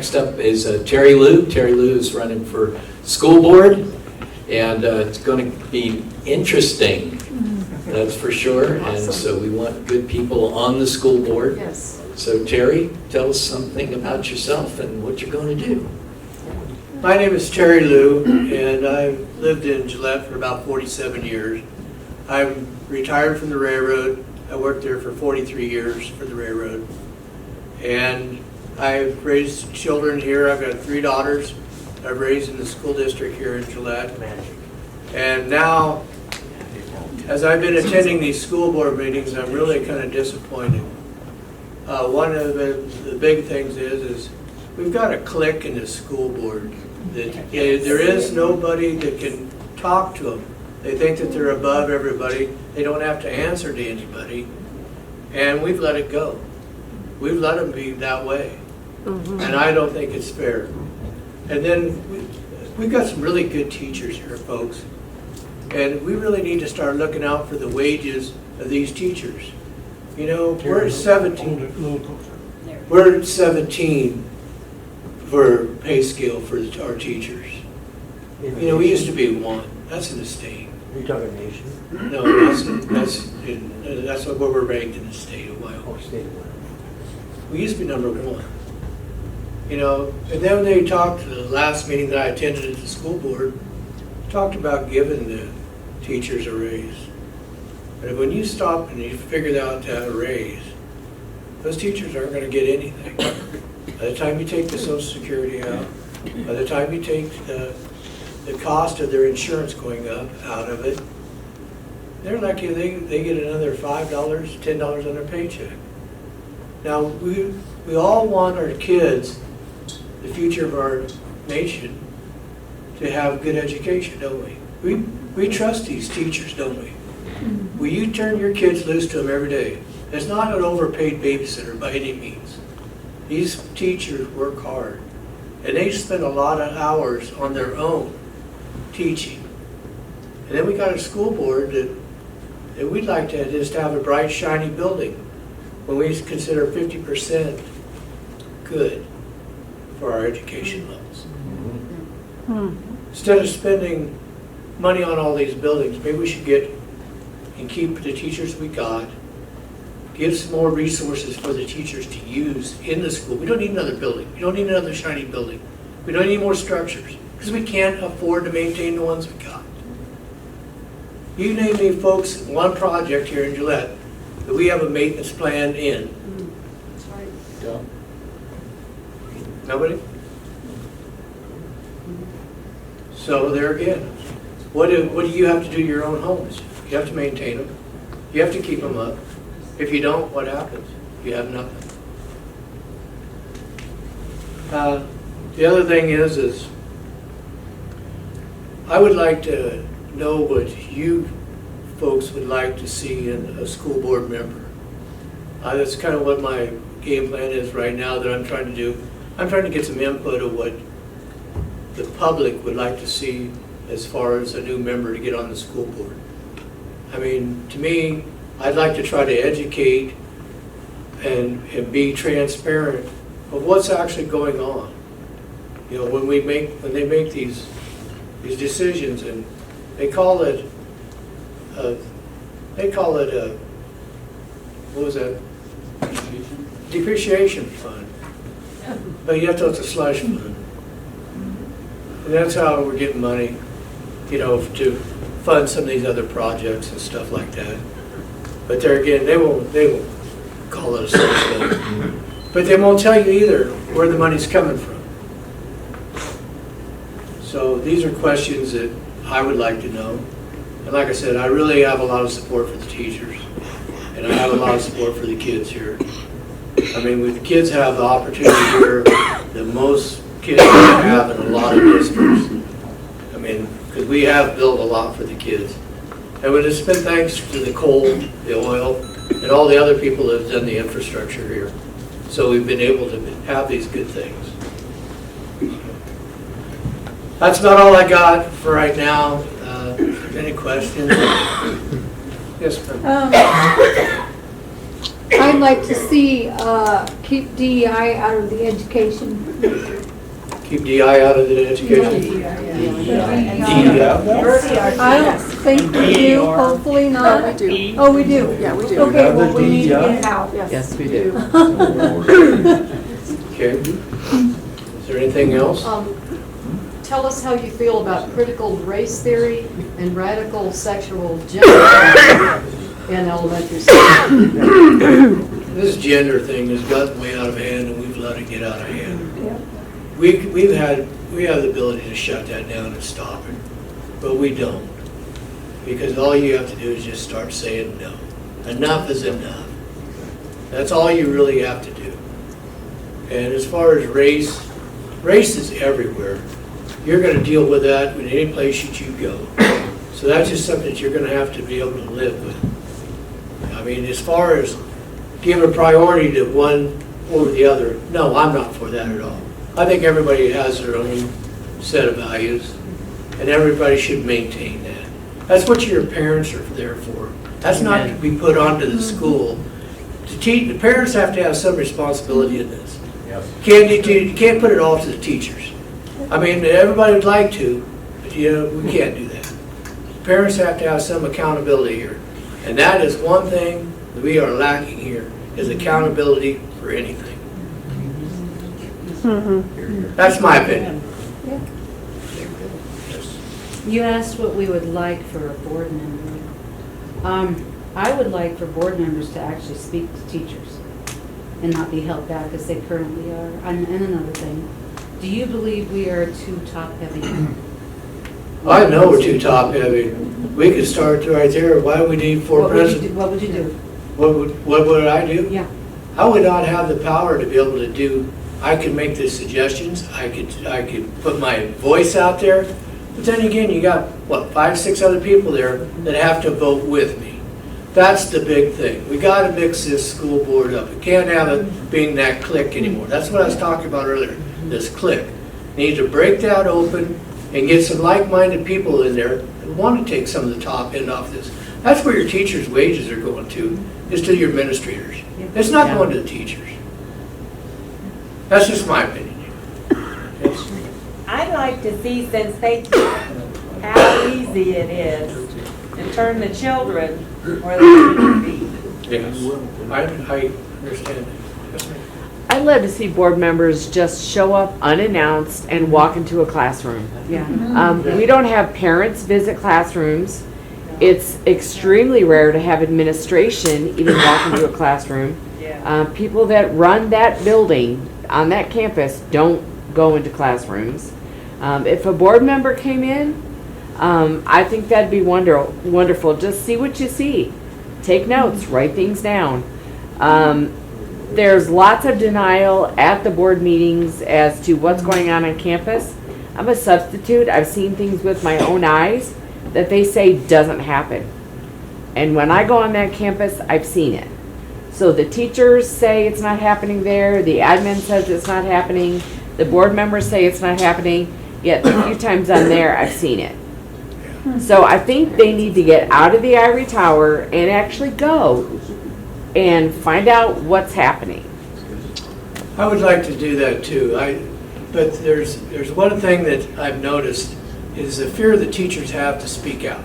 next up is Terry Lou. Terry Lou is running for school board, and it's going to be interesting, that's for sure. Awesome. And so we want good people on the school board. Yes. So Terry, tell us something about yourself and what you're going to do. My name is Terry Lou, and I've lived in Gillette for about 47 years. I'm retired from the railroad. I worked there for 43 years for the railroad. And I've raised children here. I've got 3 daughters I've raised in the school district here in Gillette. And now, as I've been attending these school board meetings, I'm really kind of disappointed. One of the big things is we've got a clique in the school board. That there is nobody that can talk to them. They think that they're above everybody. They don't have to answer to anybody. And we've let it go. We've let them be that way. And I don't think it's fair. And then we've got some really good teachers here, folks. And we really need to start looking out for the wages of these teachers. You know, we're at 17. We're at 17 for pay scale for our teachers. You know, we used to be 1. That's in the state. Are you talking nation? No, that's what we're ranked in the state of Wyoming. Oh, state of Wyoming. We used to be number 1. You know, and then when they talked, the last meeting that I attended at the school board, talked about giving the teachers a raise. But when you stop and you figure out to have a raise, those teachers aren't going to get anything. By the time you take the Social Security out, by the time you take the cost of their insurance going up out of it, they're lucky they get another $5, $10 on their paycheck. Now, we all want our kids, the future of our nation, to have good education, don't we? We trust these teachers, don't we? Will you turn your kids loose to them every day? It's not an overpaid babysitter by any means. These teachers work hard, and they spend a lot of hours on their own teaching. And then we got a school board that we'd like to just have a bright, shiny building when we consider 50% good for our education levels. Instead of spending money on all these buildings, maybe we should get and keep the teachers we got, give some more resources for the teachers to use in the school. We don't need another building. We don't need another shiny building. We don't need more structures because we can't afford to maintain the ones we got. You name me, folks, one project here in Gillette that we have a maintenance plan in. That's right. Yeah. Nobody? So there again, what do you have to do to your own homes? You have to maintain them. You have to keep them up. If you don't, what happens? You have nothing. The other thing is I would like to know what you folks would like to see in a school board member. That's kind of what my game plan is right now that I'm trying to do. I'm trying to get some input of what the public would like to see as far as a new member to get on the school board. I mean, to me, I'd like to try to educate and be transparent of what's actually going on. You know, when they make these decisions, and they call it what was that? Depreciation fund. But yet it's a slush fund. And that's how we're getting money, you know, to fund some of these other projects and stuff like that. But there again, they won't call it a slush fund. But they won't tell you either where the money's coming from. So these are questions that I would like to know. And like I said, I really have a lot of support for the teachers. And I have a lot of support for the kids here. I mean, the kids have the opportunity here that most kids don't have in a lot of districts. I mean, because we have built a lot for the kids. And it's been thanks to the coal, the oil, and all the other people that have done the infrastructure here. So we've been able to have these good things. That's about all I got for right now. Any questions? Yes, ma'am. I'd like to see, keep DEI out of the education. Keep DI out of the education. I don't think we do, hopefully not. We do. Oh, we do? Yeah, we do. Okay, well, we need to get it out. Yes, we do. Okay. Is there anything else? Tell us how you feel about critical race theory and radical sexual gender in elementary school. This gender thing has gotten way out of hand, and we've let it get out of hand. Yeah. We have the ability to shut that down and stop it, but we don't. Because all you have to do is just start saying no. Enough is enough. That's all you really have to do. And as far as race is everywhere. You're going to deal with that in any place that you go. So that's just something that you're going to have to be able to live with. I mean, as far as giving priority to one over the other, no, I'm not for that at all. I think everybody has their own set of values, and everybody should maintain that. That's what your parents are there for. That's not to be put onto the school. To teach, the parents have to have some responsibility in this. You can't put it all to the teachers. I mean, everybody would like to, but we can't do that. Parents have to have some accountability here. And that is one thing that we are lacking here, is accountability for anything. That's my opinion. You asked what we would like for a board member. I would like for board members to actually speak to teachers and not be held back as they currently are. And another thing, do you believe we are too top-heavy? I know we're too top-heavy. We could start right there. Why do we need four presidents? What would you do? What would I do? Yeah. I would not have the power to be able to do. I could make the suggestions. I could put my voice out there. But then again, you got, what, 5, 6 other people there that have to vote with me. That's the big thing. We got to mix this school board up. We can't have it being that clique anymore. That's what I was talking about earlier, this clique. Need to break that open and get some like-minded people in there that want to take some of the top end off this. That's where your teachers' wages are going to, is to your administrators. It's not going to the teachers. That's just my opinion. Yes. I'd like to see, since they how easy it is to turn the children where they need to be. Yes, I understand that. Yes, ma'am. I'd love to see board members just show up unannounced and walk into a classroom. Yeah. We don't have parents visit classrooms. It's extremely rare to have administration even walk into a classroom. People that run that building on that campus don't go into classrooms. If a board member came in, I think that'd be wonderful. Just see what you see. Take notes, write things down. There's lots of denial at the board meetings as to what's going on campus. I'm a substitute. I've seen things with my own eyes that they say doesn't happen. And when I go on that campus, I've seen it. So the teachers say it's not happening there, the admin says it's not happening, the board members say it's not happening, yet the few times I'm there, I've seen it. So I think they need to get out of the ivory tower and actually go and find out what's happening. I would like to do that too. But there's one thing that I've noticed is the fear the teachers have to speak out.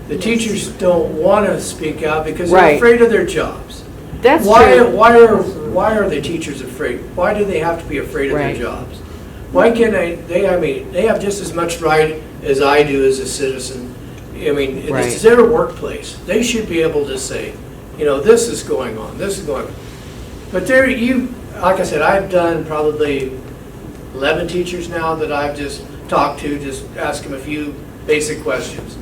The teachers don't want to speak out because they're afraid of their jobs. That's true. Why are the teachers afraid? Why do they have to be afraid of their jobs? Why can't they have just as much right as I do as a citizen. I mean, it's their workplace. They should be able to say, this is going on, this is going on. But like I said, I've done probably 11 teachers now that I've just talked to, just ask them a few basic questions.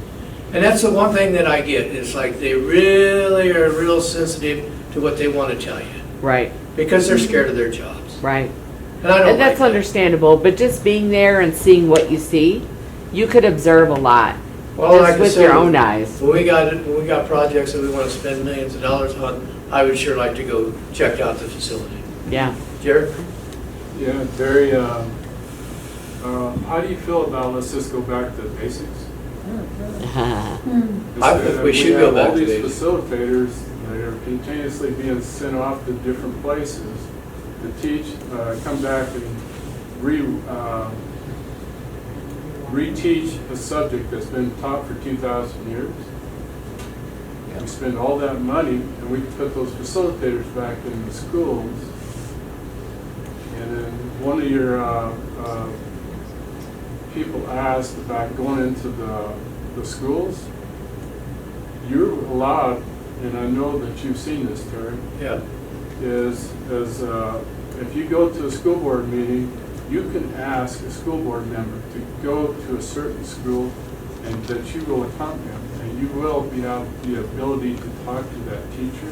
And that's the one thing that I get. It's like they really are real sensitive to what they want to tell you. Right. Because they're scared of their jobs. Right. And that's understandable, but just being there and seeing what you see, you could observe a lot. Well, just like I with said, your own eyes. When we got projects that we want to spend millions of dollars on, I would sure like to go check out the facility. Yeah. Jared? Yeah, Terry, how do you feel about, let's just go back to basics? I think we should go back to basics. All these facilitators, They're continuously being sent off to different places to teach, come back and reteach a subject that's been taught for 2,000 years. We spend all that money, and we can put those facilitators back in the schools. And then one of your people asked about going into the schools. You're allowed, and I know that you've seen this, Terry, Yeah. is if you go to a school board meeting, you can ask a school board member to go to a certain school and that you will accompany them. And you will have the ability to talk to that teacher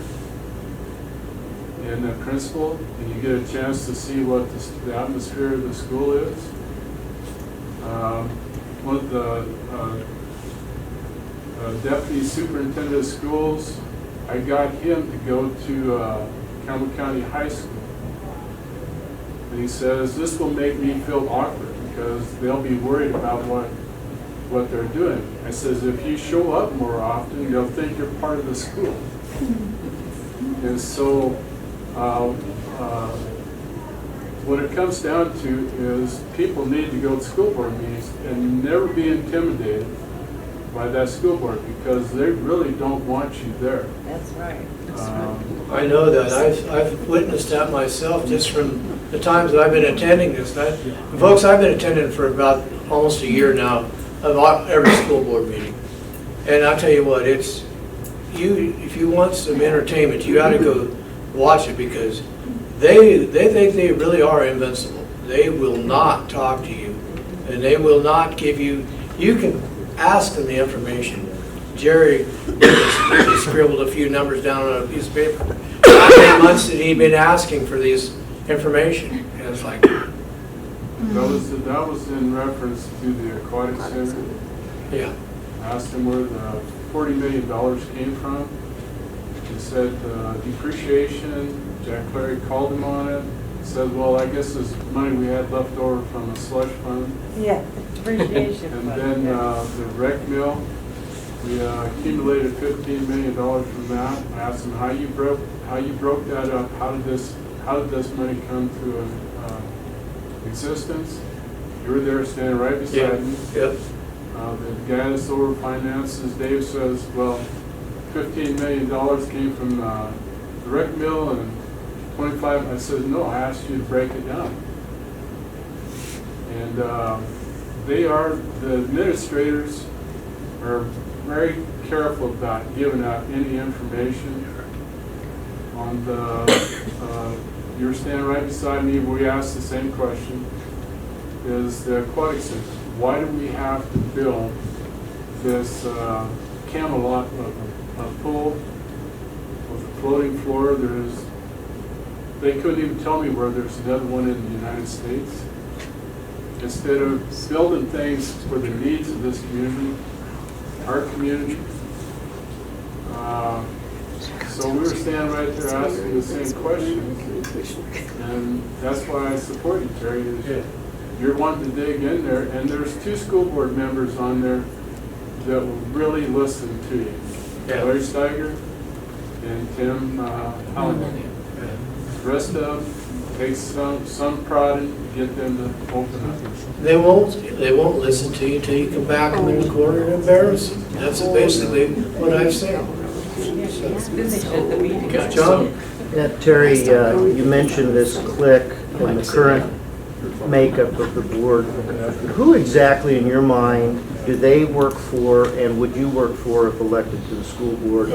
and the principal, and you get a chance to see what the atmosphere of the school is. One of the deputy superintendent of schools, I got him to go to Campbell County High School. And he says, this will make me feel awkward because they'll be worried about what they're doing. I says, if you show up more often, they'll think you're part of the school. And so what it comes down to is people need to go to school board meetings and never be intimidated by that school board because they really don't want you there. That's right. I know that. I've witnessed that myself just from the times that I've been attending this. Folks, I've been attending for about almost a year now of every school board meeting. And I'll tell you what, if you want some entertainment, you ought to go watch it because they think they really are invincible. They will not talk to you and they will not give you can ask them the information. Jerry scribbled a few numbers down on a piece of paper. How many months had he been asking for this information? And it's like, That was in reference to the aquatic center. yeah. I asked him where the $40 million came from. He said depreciation. Jack Clary called him on it. Said, well, I guess this money we had left over from a slush fund. Yeah, depreciation. And then the rec mill, we accumulated $15 million from that. I asked him how you broke that up. How did this money come to existence? You were there standing right beside me. Yep. The guy that's over finances, Dave, says, well, $15 million came from the rec mill and 25. I said, no, I asked you to break it down. And the administrators are very careful about giving out any information on you were standing right beside me, we asked the same question, is the aquatic center. Why do we have to build this Camelot of a pool with a floating floor? They couldn't even tell me where there's another one in the United States. Instead of building things for the needs of this community, our community. So we were standing right there asking the same questions. And that's why I support you, Terry. You're wanting to dig in there, and there's 2 school board members on there that will really listen to you. Yeah. Larry Steiger and Tim Halligan. The rest of them takes some prodding to get them to open up. They won't listen to you until you can back them in the corner and embarrass them. That's basically what I've said. Okay, John? Yeah, Terry, you mentioned this clique and the current makeup of the board. Who exactly, in your mind, do they work for and would you work for if elected to the school board?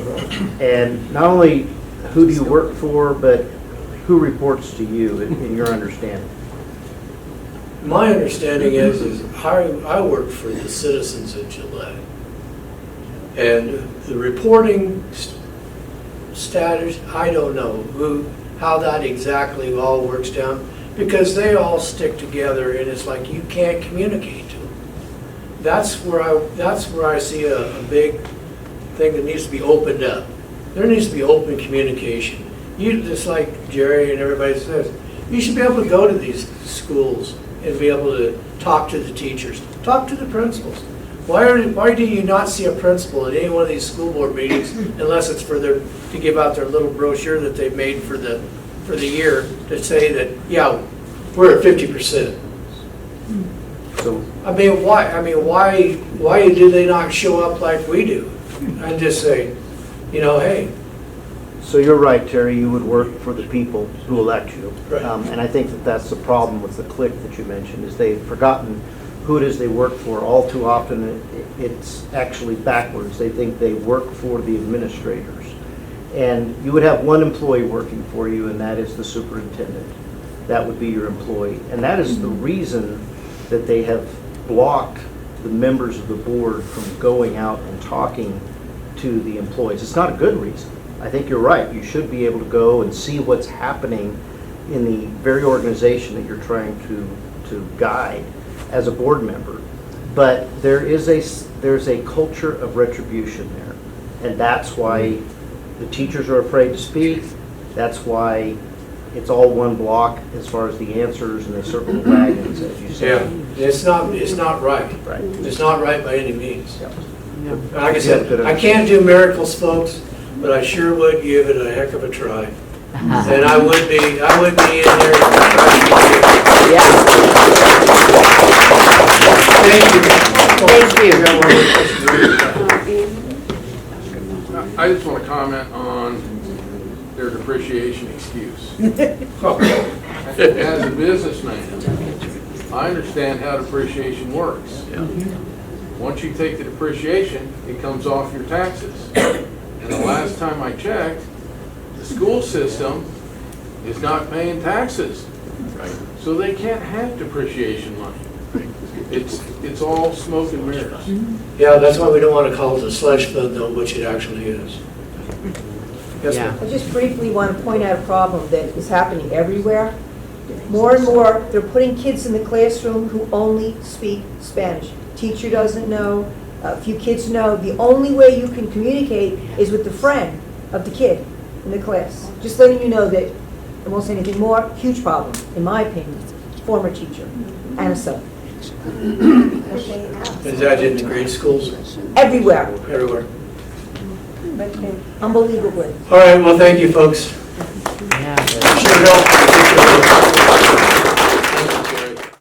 And not only who do you work for, but who reports to you in your understanding? My understanding is I work for the citizens of Gillette. And the reporting status, I don't know how that exactly all works down, because they all stick together and it's like you can't communicate to them. That's where I see a big thing that needs to be opened up. There needs to be open communication. Just like Jerry and everybody says, you should be able to go to these schools and be able to talk to the teachers, talk to the principals. why do you not see a principal at any one of these school board meetings unless it's for to give out their little brochure that they've made for the year to say that, yeah, we're at 50%. So, I mean, why do they not show up like we do? And just say, hey, so you're right, Terry, you would work for the people who elect you. Right. And I think that that's the problem with the clique that you mentioned, is they've forgotten who it is they work for. All too often, it's actually backwards. They think they work for the administrators. And you would have one employee working for you, and that is the superintendent. That would be your employee. And that is the reason that they have blocked the members of the board from going out and talking to the employees. It's not a good reason. I think you're right. You should be able to go and see what's happening in the very organization that you're trying to guide as a board member. But there's a culture of retribution there. And that's why the teachers are afraid to speak. That's why it's all one block as far as the answers, and they circle the wagons, as you say. yeah, it's not right. Right. It's not right by any means. Yep. Like I said, I can't do miracles, folks, but I sure would give it a heck of a try. And I would be in there. Yeah. Thank you. I just want to comment on their depreciation excuse. As a businessman, I understand how depreciation works. Once you take the depreciation, it comes off your taxes. And the last time I checked, the school system is not paying taxes. So they can't have depreciation money. It's all smoke and mirrors. Yeah, that's why we don't want to call it a slush fund, though, which it actually is. Yes, Yeah. ma'am. I just briefly want to point out a problem that is happening everywhere. More and more, they're putting kids in the classroom who only speak Spanish. Teacher doesn't know, a few kids know. The only way you can communicate is with the friend of the kid in the class. Just letting you know that, I won't say anything more, huge problem, in my opinion. Former teacher and a son. Is that in the grade schools? Everywhere, Everywhere. unbelievably. All right, well, thank you, folks. Yeah. Sure helped.